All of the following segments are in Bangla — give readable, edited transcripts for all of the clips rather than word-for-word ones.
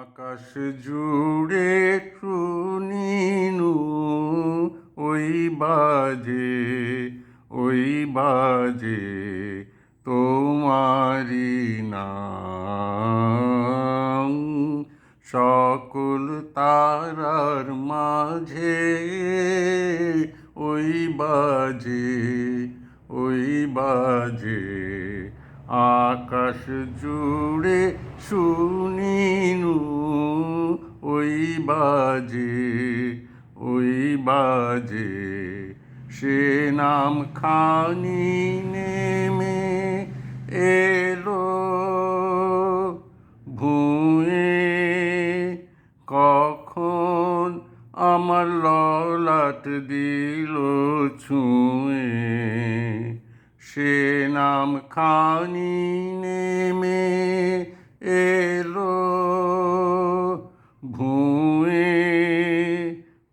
আকাশ জুড়ে টুনিনু ওই বাজে ওই বাজে তোমারি নাম। সকল তারার মাঝে ওই বাজে ওই বাজে আকাশ জুড়ে শুনিনু ওই বাজে ওই বাজে। সে নাম খানি নেমে এলো ভুঁয়ে, কখন আমার ললাট দিল ছুঁয়ে। সে নাম খানি নেমে এলো ভুঁয়ে,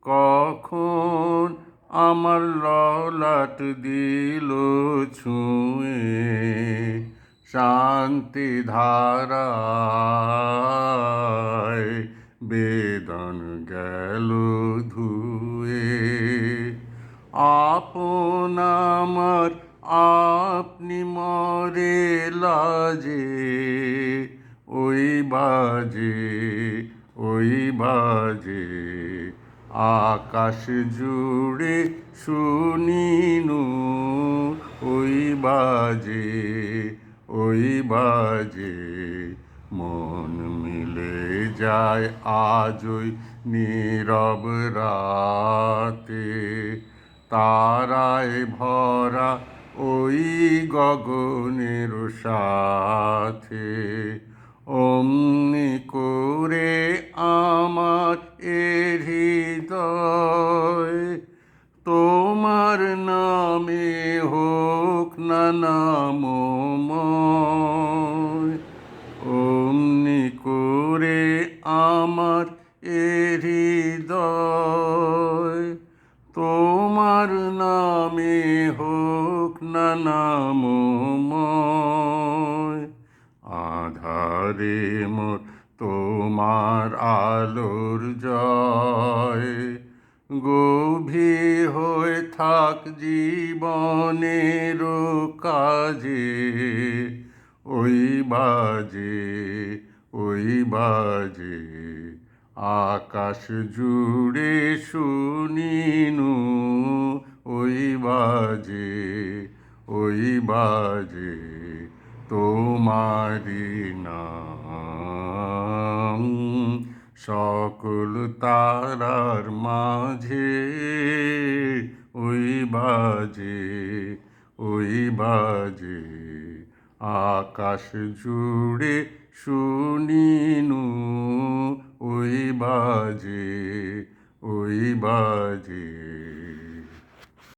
কখন আমার ললাট দিল ছুঁয়ে। শান্তি ধারায় বেদন গেল ধুয়ে। আপন আমার আপনি মরে লাজে ওই বাজে ওই বাজে। আকাশ জুড়ে শুনিনু ওই বাজে ওই বাজে। মন মিলে যায় আজ ওই নীরব রাতে, তারায় ভরা ওই গগনের সাথে। অমনি করে আমার এ হৃদয় তোমার নামে হোক না নামময়। অমনি করে আমার এ হৃদয় তোমার নামে হোক না নামময়। আধারে মোর তোমার আলোর জয়, গভীর হয়ে থাক জীবনের কাজে ওই বাজে ওই বাজে। আকাশ জুড়ে শুনিনু ওই বাজে ওই বাজে তোমারি নাম। সকল তারার মাঝে ওই বাজে ওই বাজে। আকাশ জুড়ে শুনিনু ওই বাজে ওই বাজে।